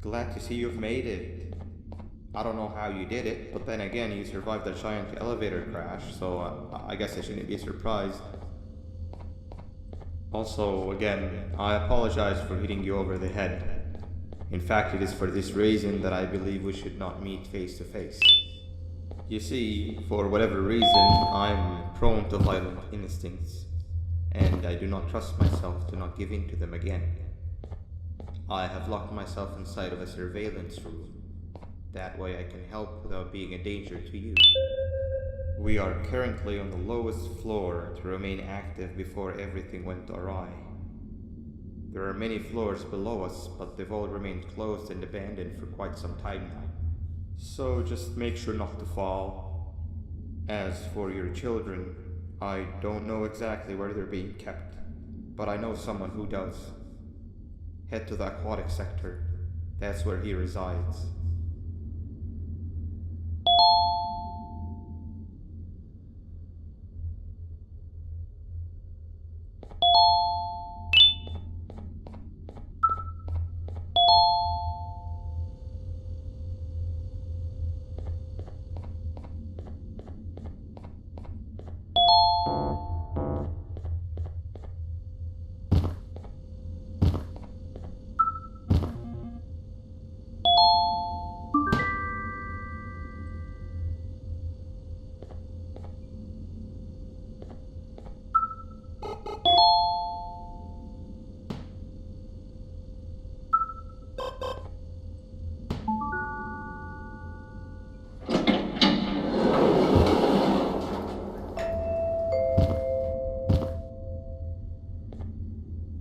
Glad to see you've made it. I don't know how you did it, but then again, you survived a giant elevator crash, so I guess I shouldn't be surprised. Also, again, I apologize for hitting you over the head. In fact, it is for this reason that I believe we should not meet face to face. You see, for whatever reason, I'm prone to violent instincts, and I do not trust myself to not give in to them again. I have locked myself inside of a surveillance room. That way I can help without being a danger to you. We are currently on the lowest floor to remain active before everything went awry. There are many floors below us, but they've all remained closed and abandoned for quite some time now. So just make sure not to fall. As for your children, I don't know exactly where they're being kept, but I know someone who does. Head to the aquatic sector. That's where he resides.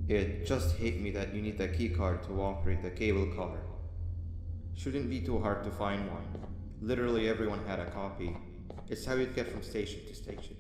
It just hit me that you need the keycard to operate the cable car. Shouldn't be too hard to find one. Literally everyone had a copy. It's how you'd get from station to station.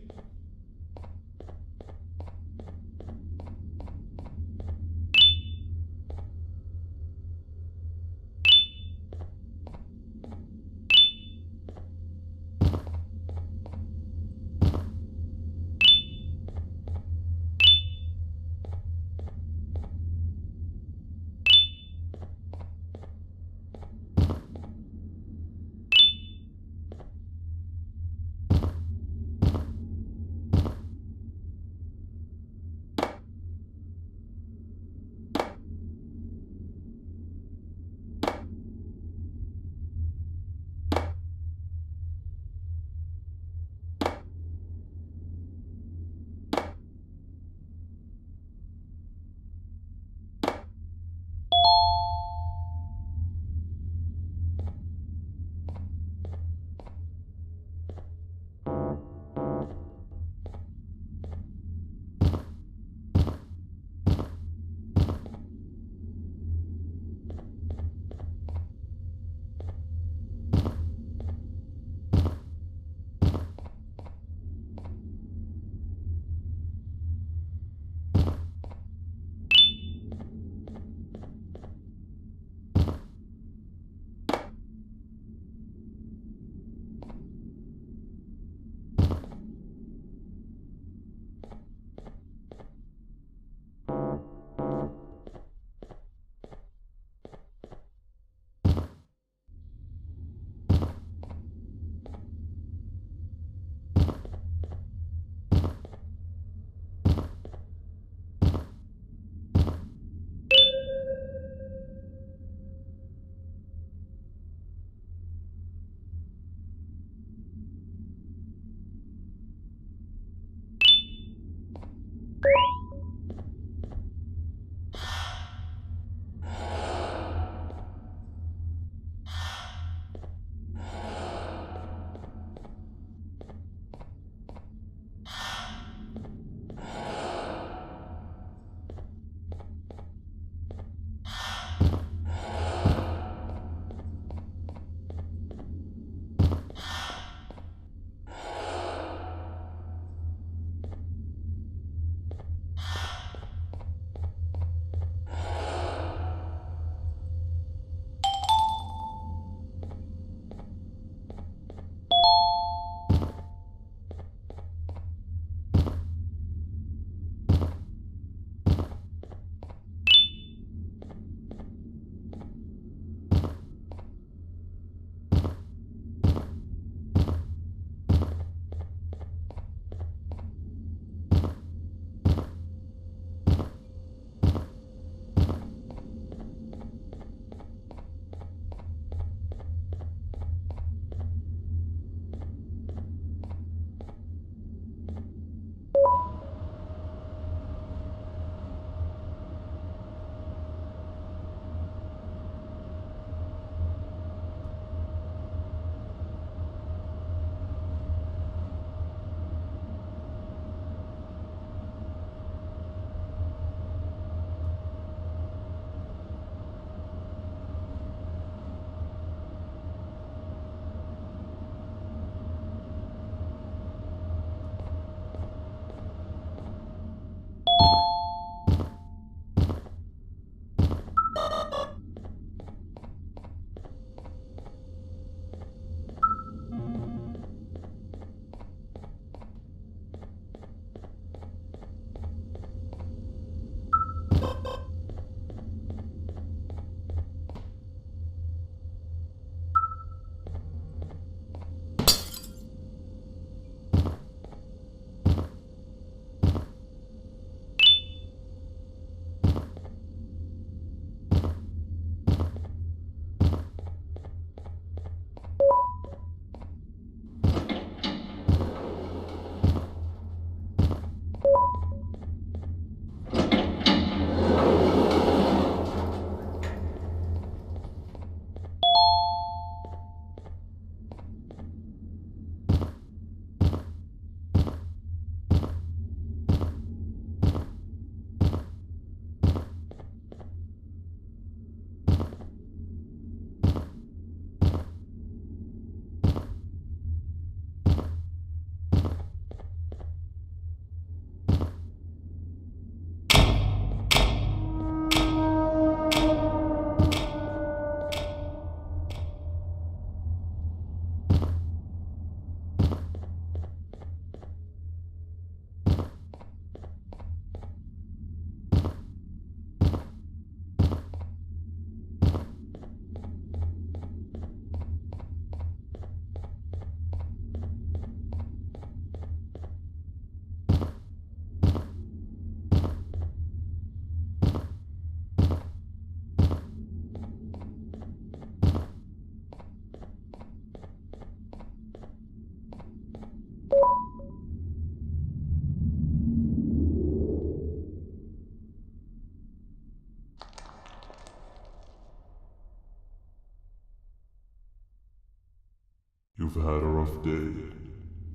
You've had a rough day,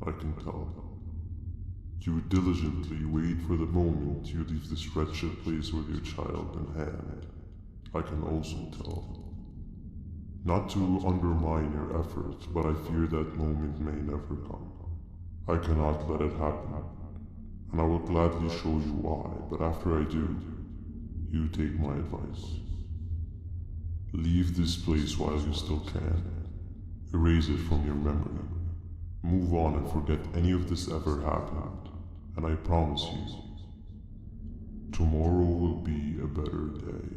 I can tell. You diligently wait for the moment you leave this wretched place with your child in hand. I can also tell. Not to undermine your efforts, but I fear that moment may never come. I cannot let it happen, and I will gladly show you why, but after I do, you take my advice. Leave this place while you still can. Erase it from your memory. Move on and forget any of this ever happened, and I promise you, tomorrow will be a better day.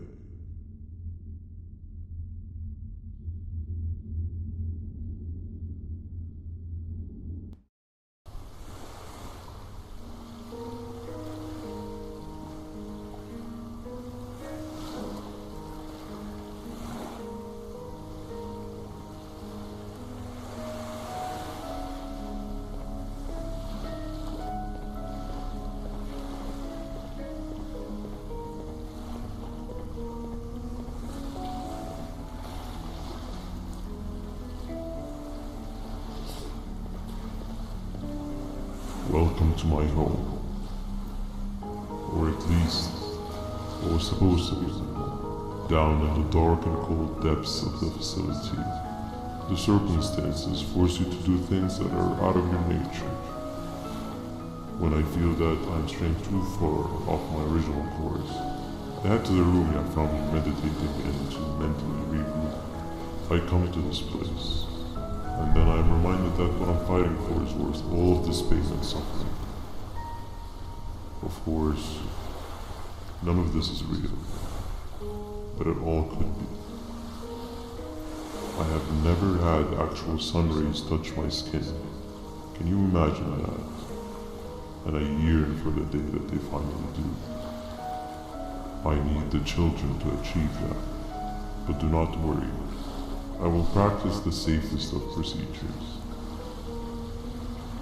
Welcome to my home. Or at least, what was supposed to be. Down in the dark and cold depths of the facility, the circumstances force you to do things that are out of your nature. When I feel that I'm straying too far off my original course, I head to the room I found me meditating in to mentally regroup. I come to this place, and then I'm reminded that what I'm fighting for is worth all of this pain and suffering. Of course, none of this is real, but it all could be. I have never had actual sun rays touch my skin. Can you imagine that? And I yearn for the day that they finally do. I need the children to achieve that, but do not worry. I will practice the safest of procedures.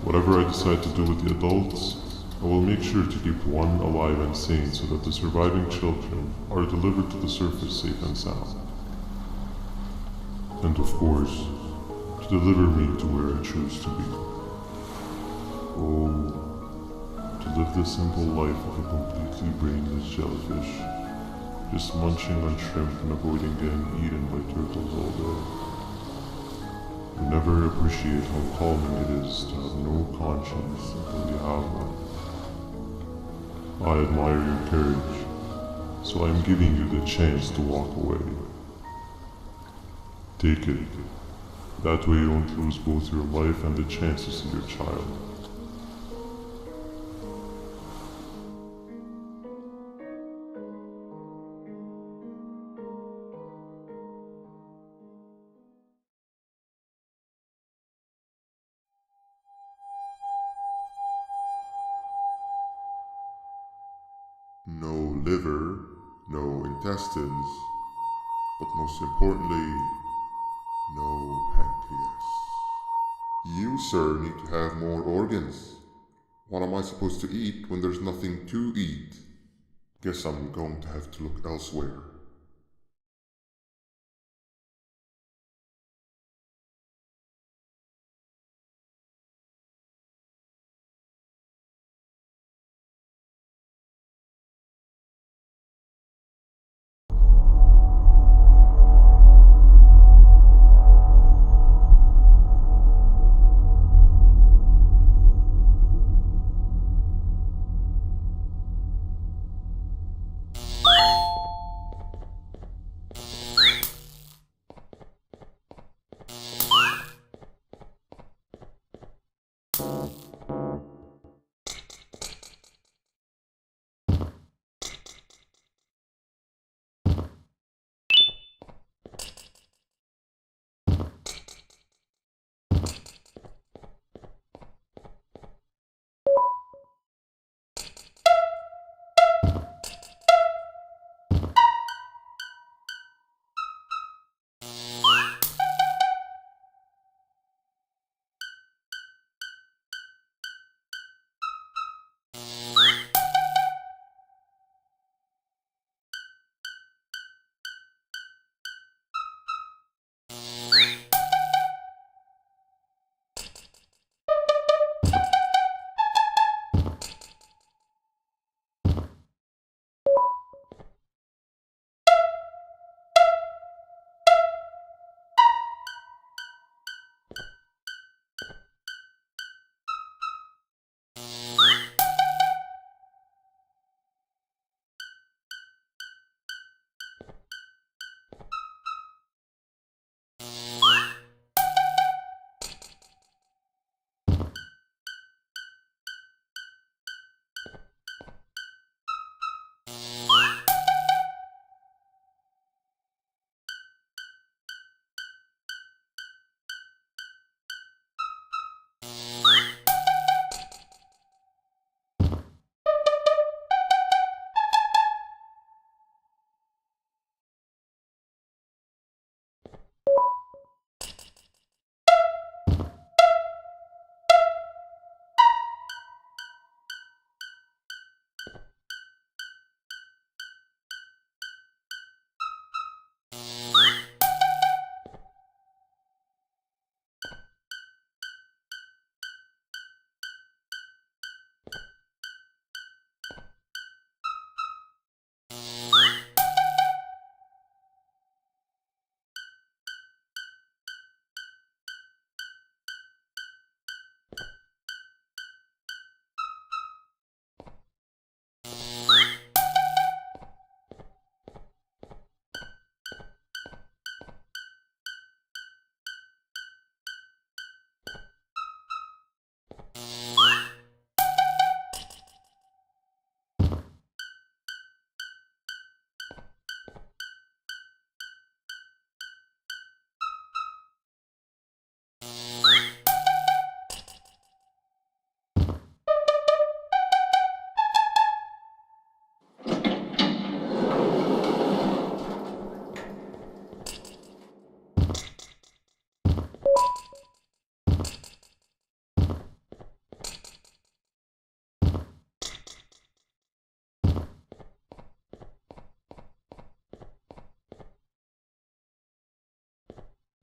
Whatever I decide to do with the adults, I will make sure to keep one alive and sane so that the surviving children are delivered to the surface safe and sound. And of course, to deliver me to where I choose to be. Oh, to live the simple life of a completely brainless jellyfish, just munching on shrimp and avoiding getting eaten by turtles all day. You never appreciate how calming it is to have no conscience until you have one. I admire your courage, so I am giving you the chance to walk away. Take it. That way you won't lose both your life and the chance to see your child. No liver, no intestines, but most importantly, no pancreas. You, sir, need to have more organs. What am I supposed to eat when there's nothing to eat? Guess I'm going to have to look elsewhere.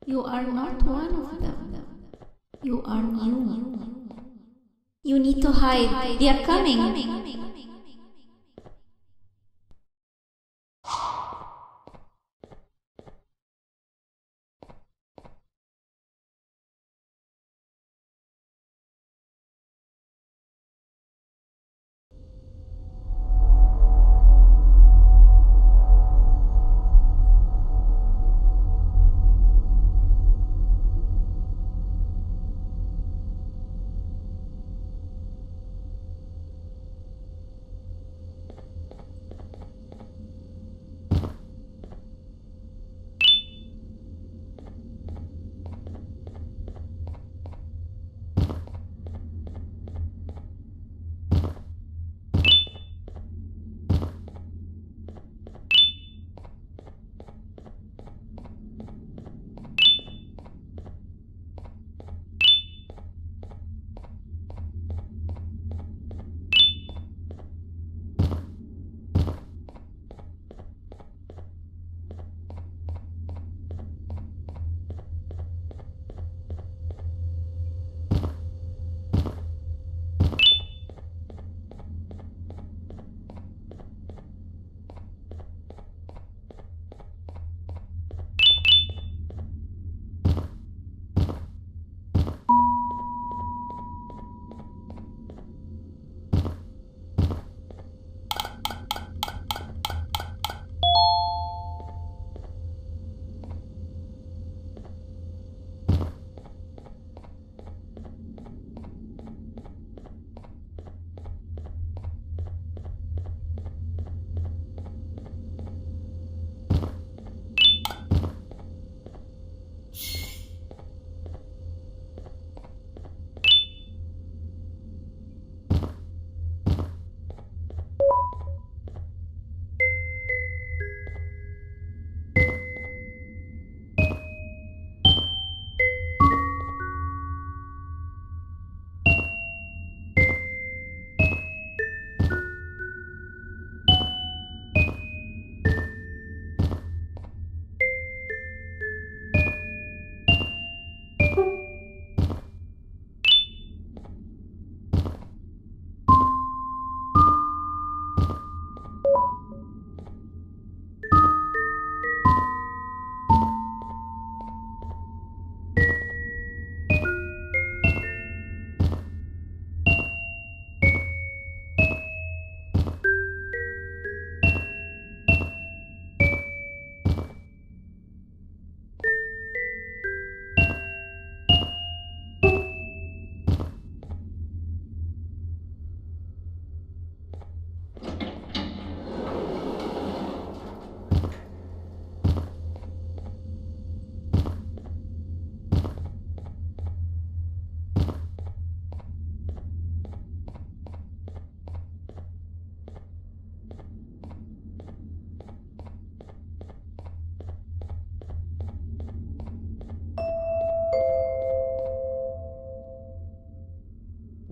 You are not one of them. You are new. You need to hide. They are coming.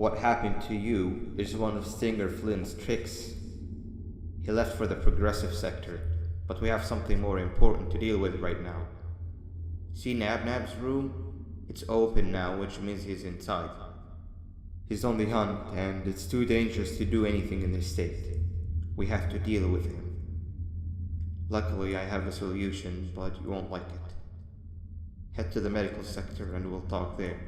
What happened to you is one of Stinger Flynn's tricks. He left for the progressive sector, but we have something more important to deal with right now. See Nabnab's room? It's open now, which means he's inside. He's on the hunt, and it's too dangerous to do anything in this state. We have to deal with him. Luckily, I have a solution, but you won't like it. Head to the medical sector and we'll talk there.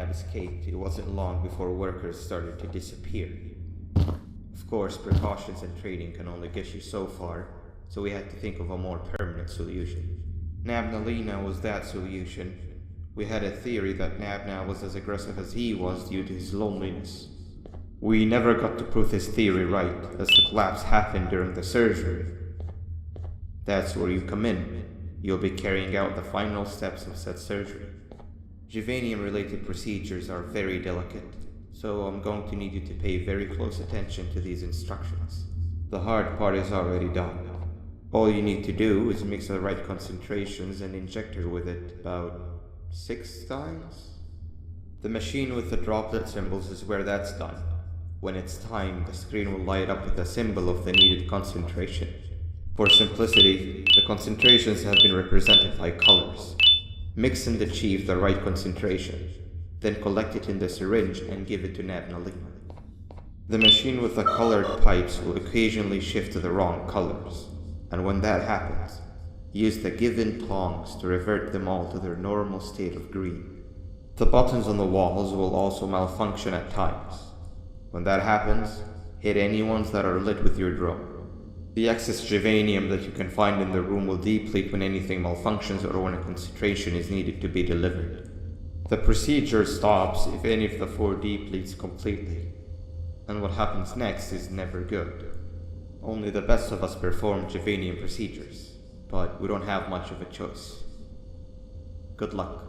Nab escaped, it wasn't long before workers started to disappear. Of course, precautions and training can only get you so far, so we had to think of a more permanent solution. Nabnalina was that solution. We had a theory that Nabna was as aggressive as he was due to his loneliness. We never got to prove this theory right, as the collapse happened during the surgery. That's where you come in. You'll be carrying out the final steps of said surgery. Juvenium-related procedures are very delicate, so I'm going to need you to pay very close attention to these instructions. The hard part is already done. All you need to do is mix the right concentrations and inject her with it about 6 times. The machine with the droplet symbols is where that's done. When it's time, the screen will light up with the symbol of the needed concentration. For simplicity, the concentrations have been represented by colors. Mix and achieve the right concentration, then collect it in the syringe and give it to Nabnalina. The machine with the colored pipes will occasionally shift to the wrong colors, and when that happens, use the given tongs to revert them all to their normal state of green. The buttons on the walls will also malfunction at times. When that happens, hit any ones that are lit with your drone. The excess juvenium that you can find in the room will deplete when anything malfunctions or when a concentration is needed to be delivered. The procedure stops if any of the 4 depletes completely, and what happens next is never good. Only the best of us perform juvenium procedures, but we don't have much of a choice. Good luck.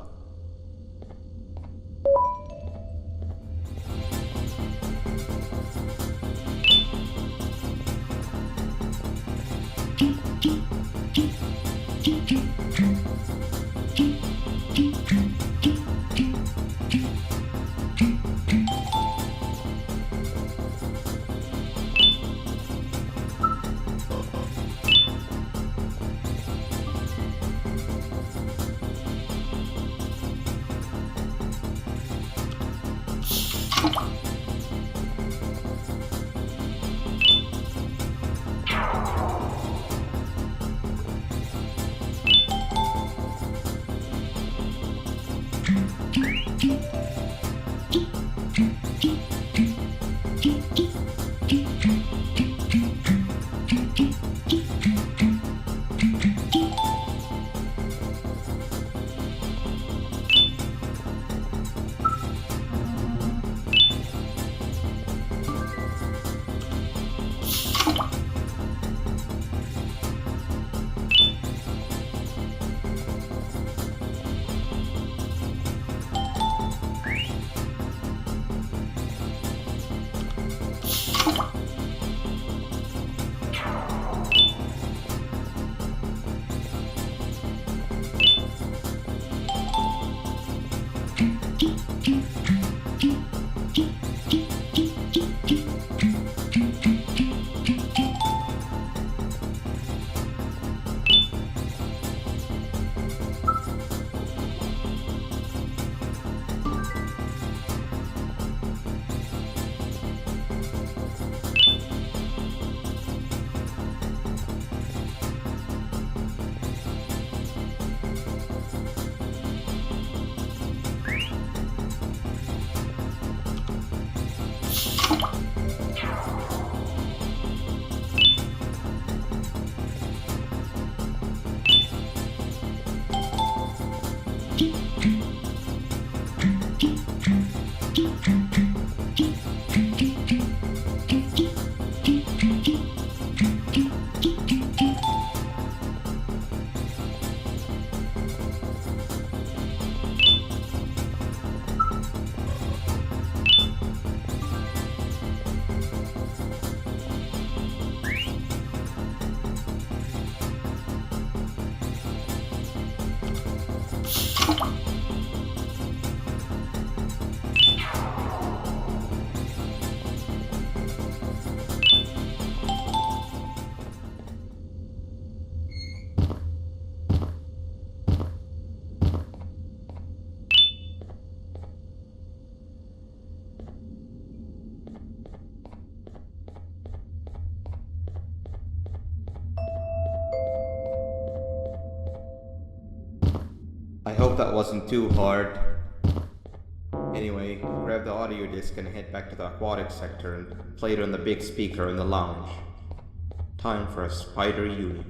I hope that wasn't too hard. Anyway, grab the audio disc and head back to the aquatic sector and play it on the big speaker in the lounge. Time for a spider uni.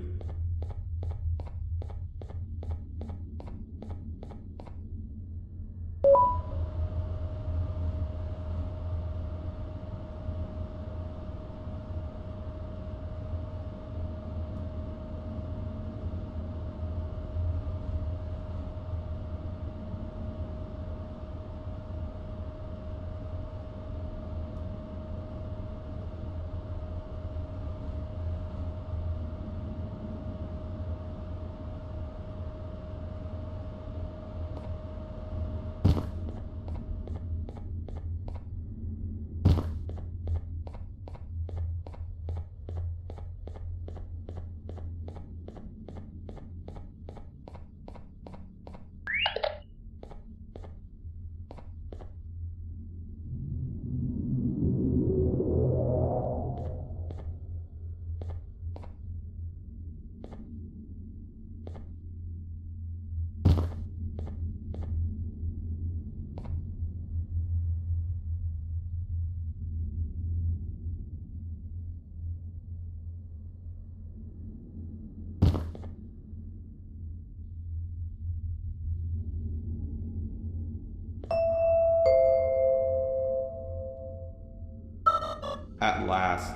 At last,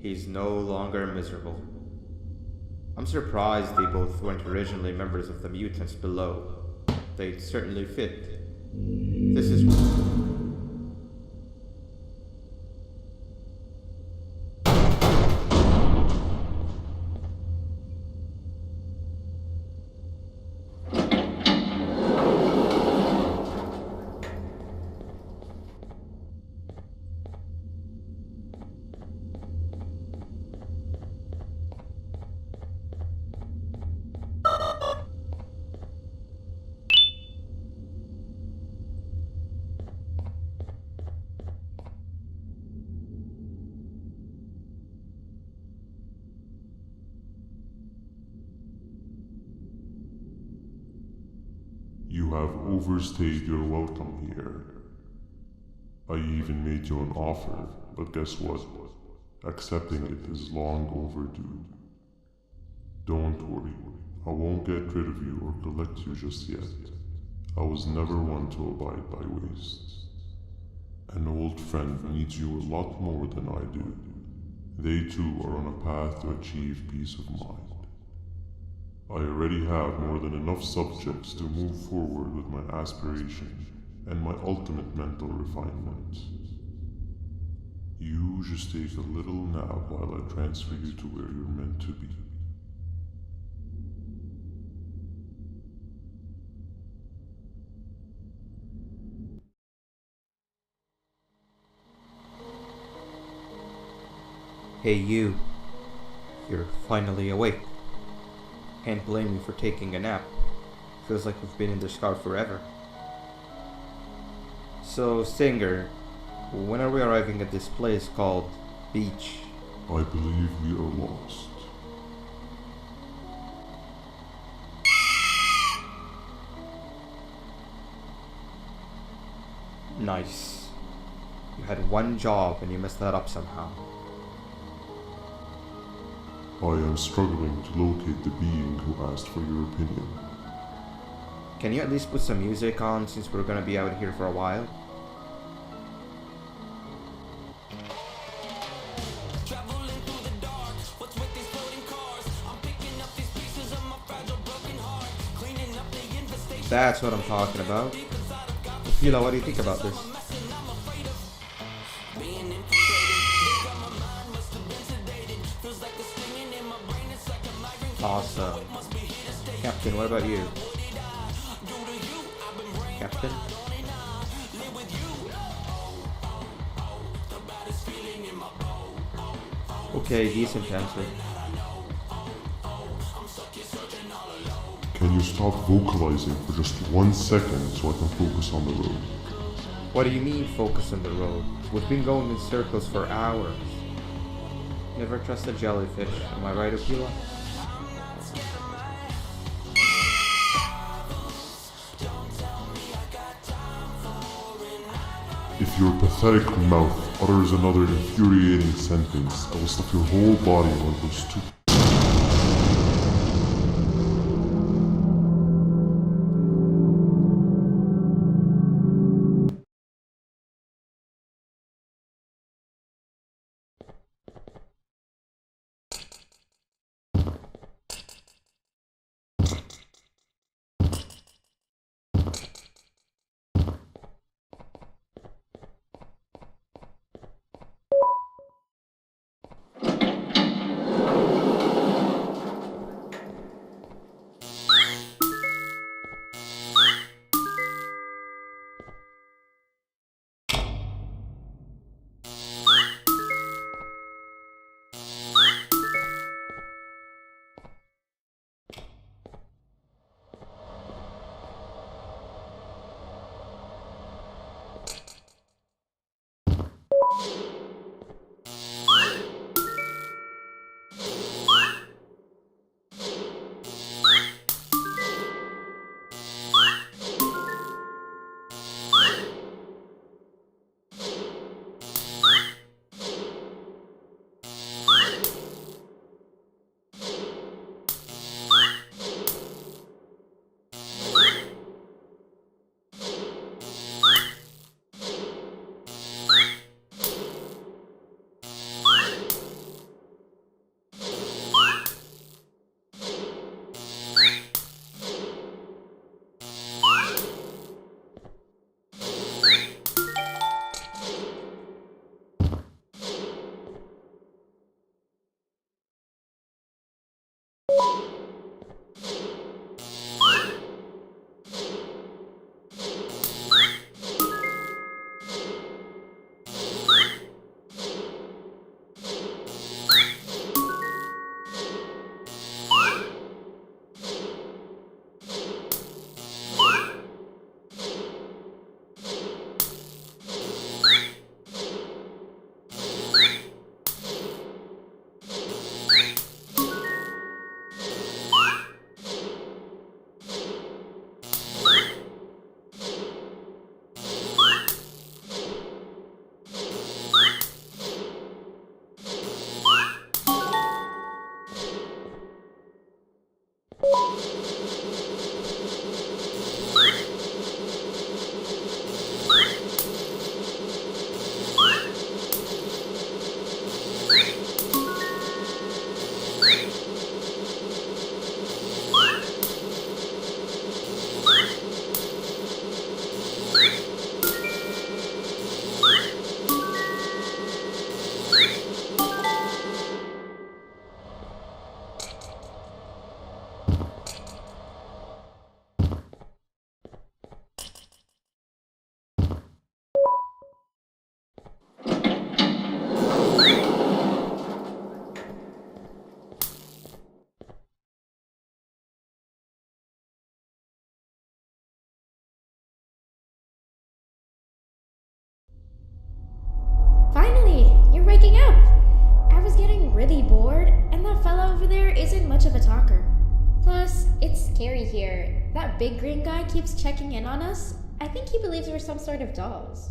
he's no longer miserable. I'm surprised they both weren't originally members of the mutants below. They'd certainly fit. This is... You have overstayed your welcome here. I even made you an offer, but guess what? Accepting it is long overdue. Don't worry, I won't get rid of you or collect you just yet. I was never one to abide by waste. An old friend needs you a lot more than I do. They too are on a path to achieve peace of mind. I already have more than enough subjects to move forward with my aspiration and my ultimate mental refinement. You just take a little nap while I transfer you to where you're meant to be. Hey you. You're finally awake. Can't blame you for taking a nap. Feels like we've been in this car forever. So, Stinger, when are we arriving at this place called Beach? I believe we are lost. Nice. You had one job and you messed that up somehow. I am struggling to locate the being who asked for your opinion. Can you at least put some music on since we're gonna be out here for a while? That's what I'm talking about. Fila, what do you think about this? Awesome. Captain, what about you? Captain? Okay, decent answer. Can you stop vocalizing for just 1 second so I can focus on the road? What do you mean focus on the road? We've been going in circles for hours. Never trust a jellyfish, am I right, Aquila? your pathetic mouth utters another infuriating sentence, I will stuff your whole body in one of those two. Finally, you're waking up! I was getting really bored, and that fella over there isn't much of a talker. Plus, it's scary here. That big green guy keeps checking in on us. I think he believes we're some sort of dolls.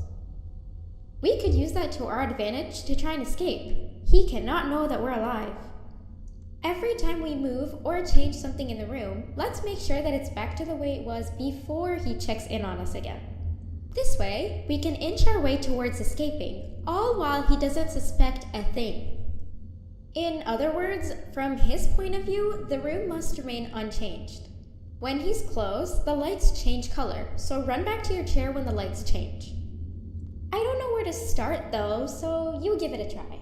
We could use that to our advantage to try and escape. He cannot know that we're alive. Every time we move or change something in the room, let's make sure that it's back to the way it was before he checks in on us again. This way, we can inch our way towards escaping, all while he doesn't suspect a thing. In other words, from his point of view, the room must remain unchanged. When he's close, the lights change color, so run back to your chair when the lights change. I don't know where to start though, so you give it a try.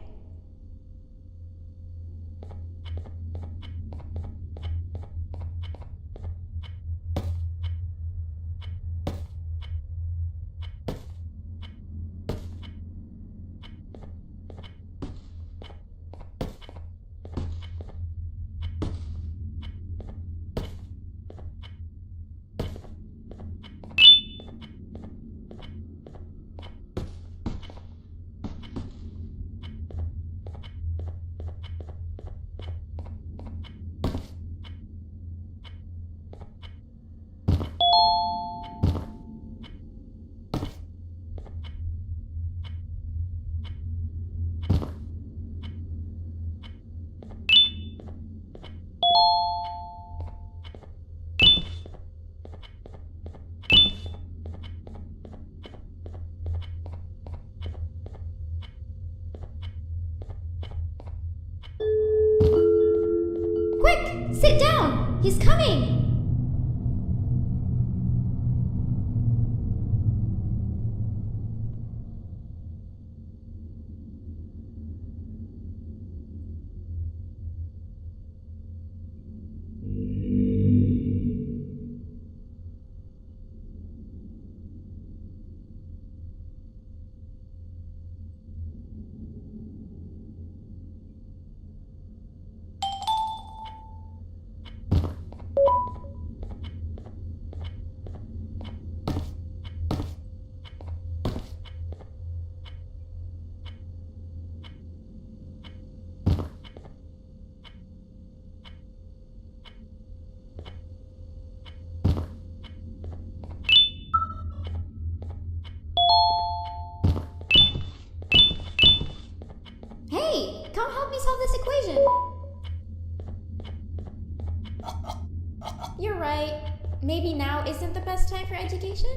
He's coming! Hey, come help me solve this equation. You're right. Maybe now isn't the best time for education?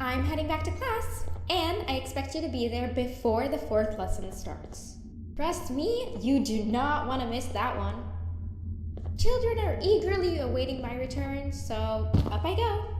I'm heading back to class, and I expect you to be there before the 4th lesson starts. Trust me, you do not want to miss that one. Children are eagerly awaiting my return, so up I go.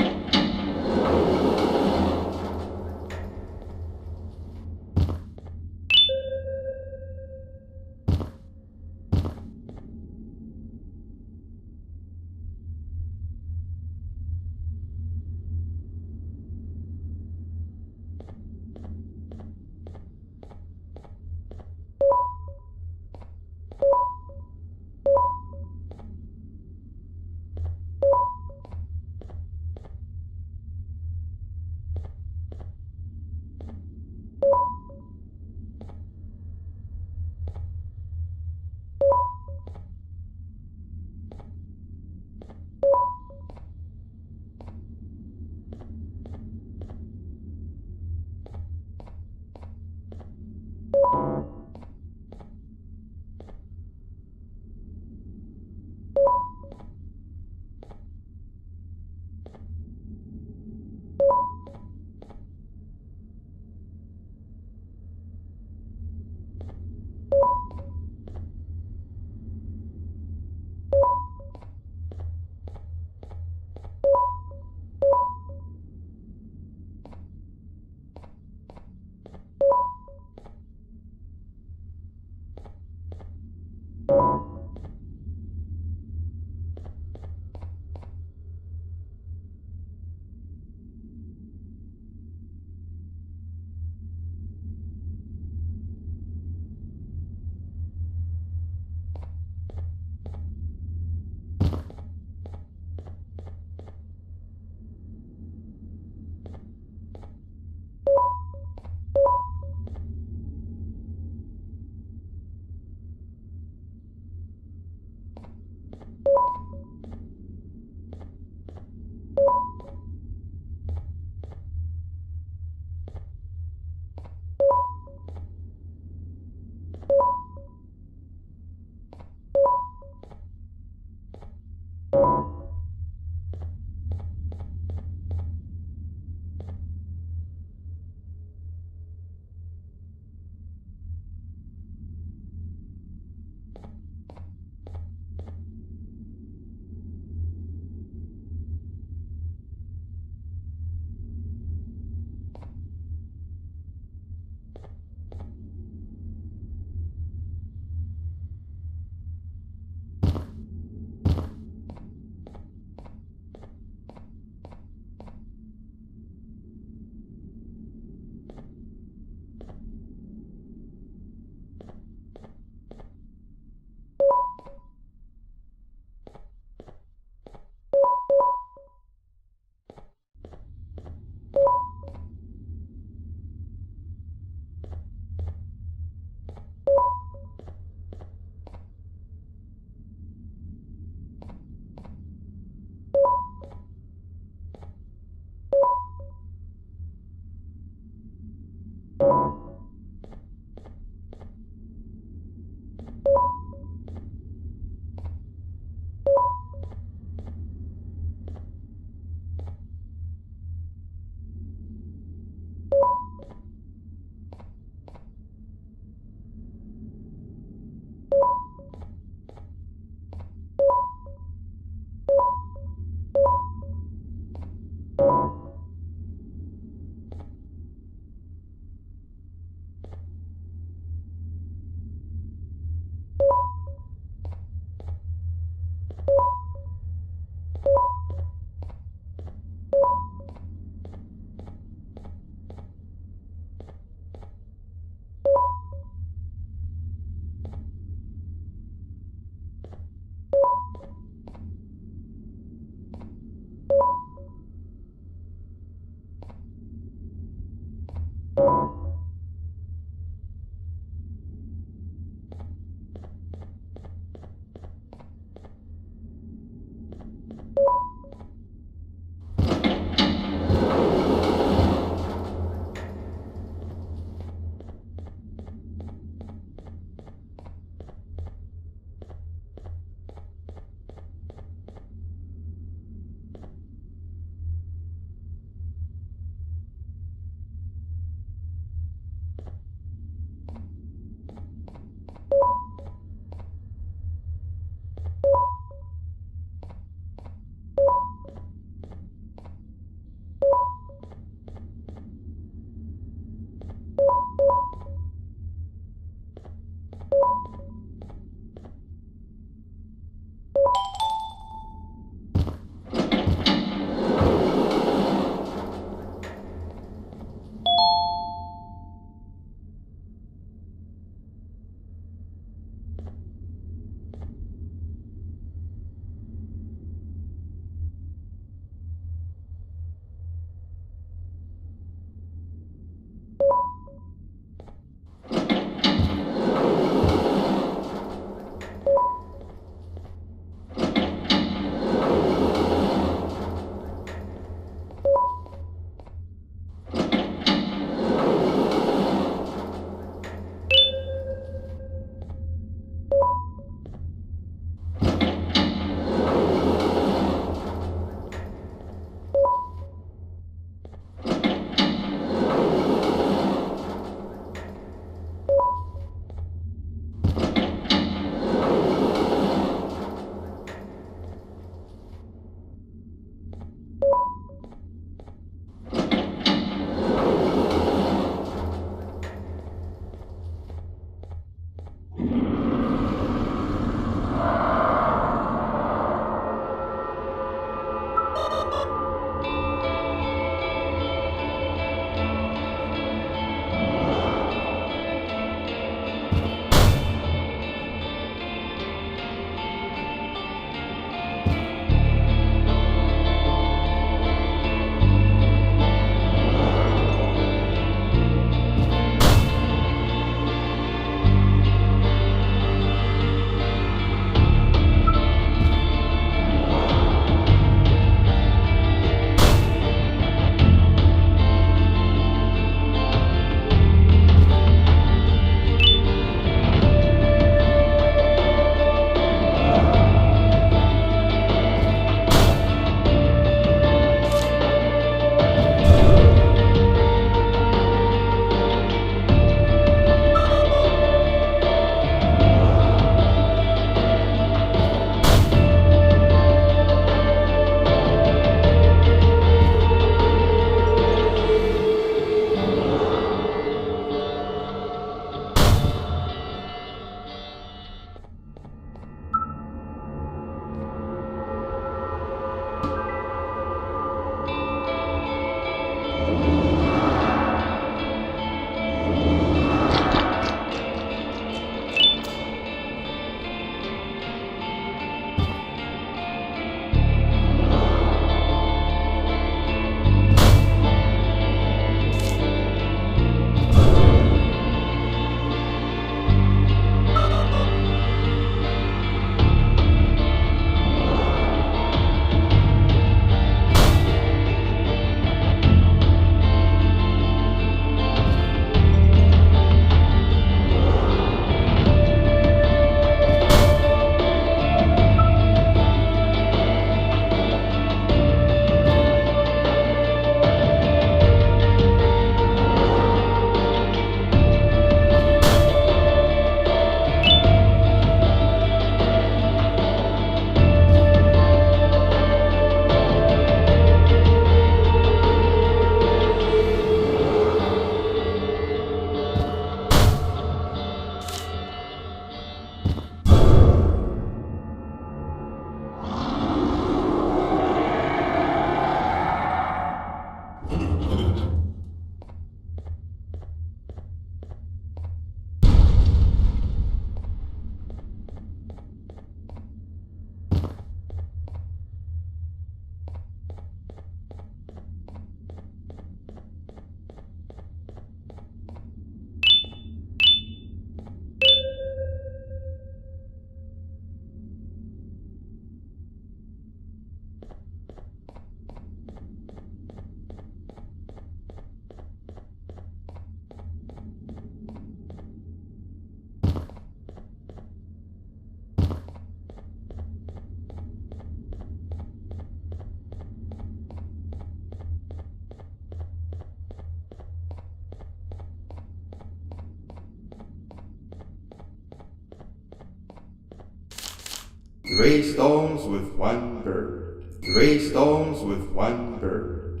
Three stones with one bird. Three stones with one bird.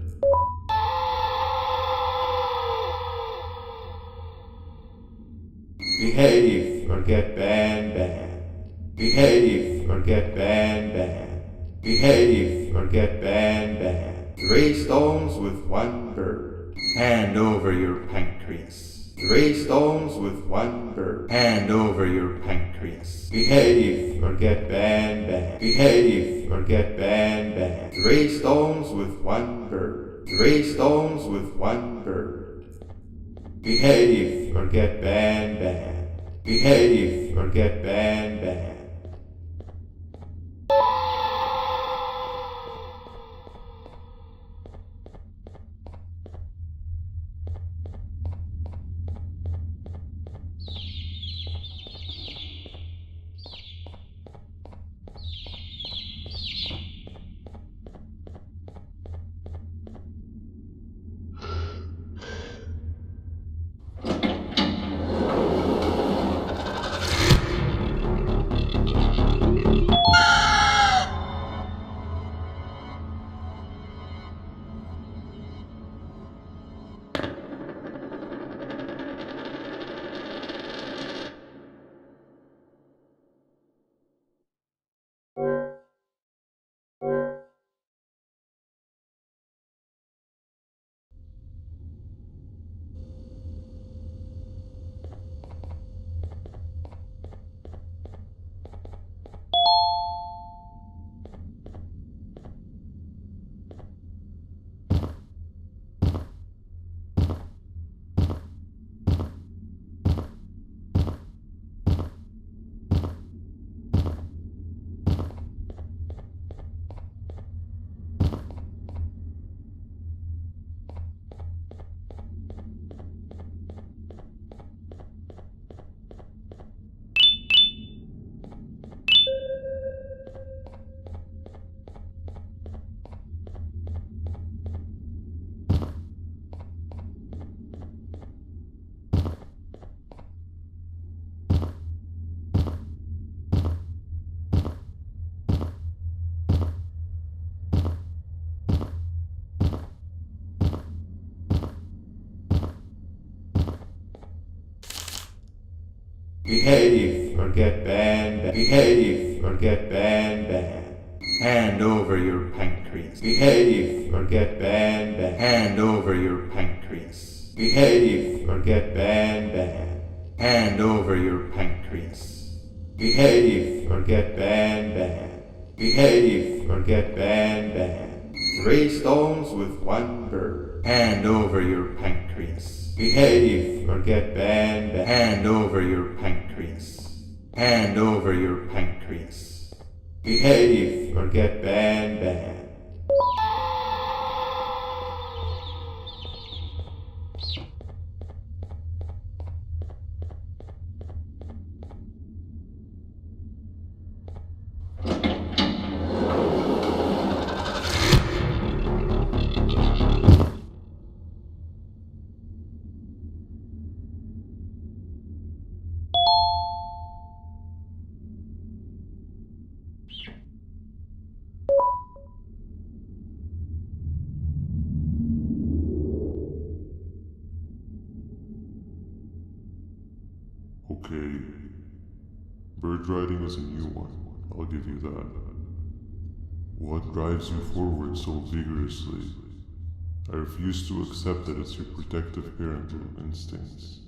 Behave or get banned. Behave or get banned. Behave or get banned. Three stones with one bird. Hand over your pancreas. Three stones with one bird. Hand over your pancreas. Behave or get banned. Behave or get banned. Three stones with one bird. Three stones with one bird. Behave or get banned. Behave or get banned. Behave or get banned. Behave or get banned. Hand over your pancreas. Behave or get banned. Hand over your pancreas. Behave or get banned. Hand over your pancreas. Behave or get banned. Behave or get banned. Three stones with one bird. Hand over your pancreas. Behave or get banned. Hand over your pancreas. Hand over your pancreas. Behave or get banned. Okay. Bird riding is a new one, I'll give you that. What drives you forward so vigorously? I refuse to accept that it's your protective parental instincts.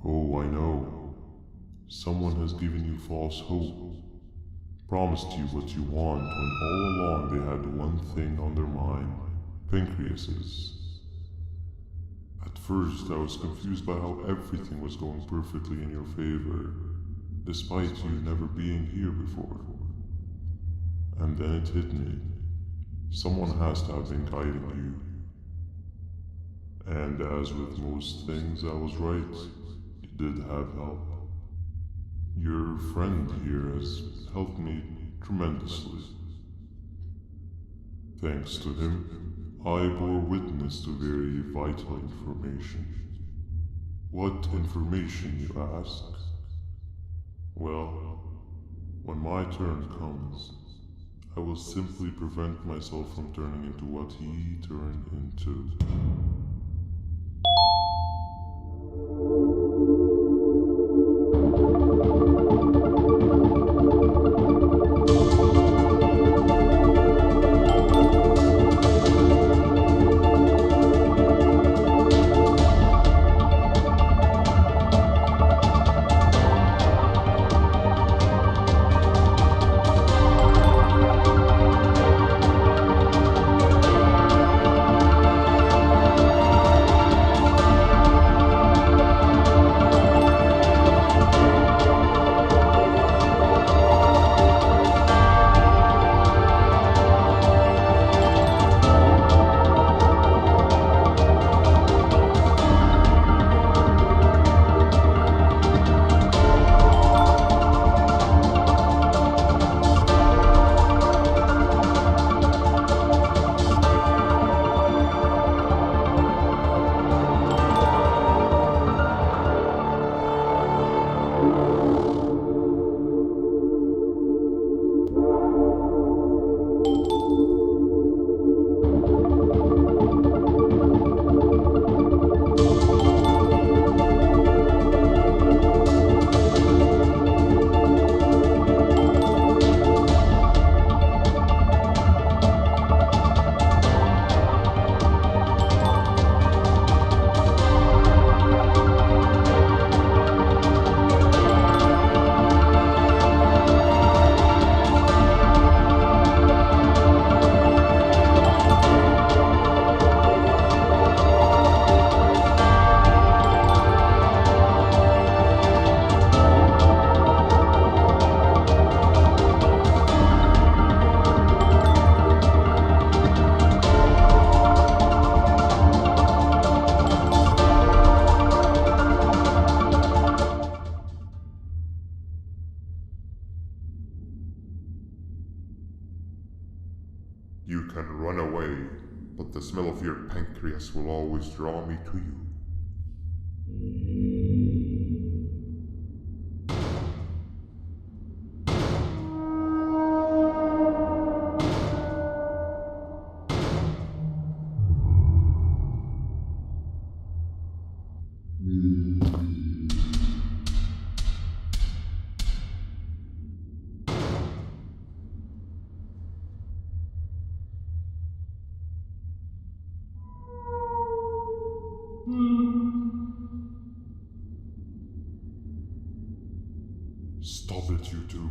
Oh, I know. Someone has given you false hope. Promised you what you want when all along they had one thing on their mind. Pancreases. At first, I was confused by how everything was going perfectly in your favor, despite you never being here before. And then it hit me. Someone has to have been guiding you. And as with most things, I was right. You did have help. Your friend here has helped me tremendously. Thanks to him, I bore witness to very vital information. What information, you ask? Well, When my turn comes, I will simply prevent myself from turning into what he turned into. You can run away, but the smell of your pancreas will always draw me to you. Stop it, you two.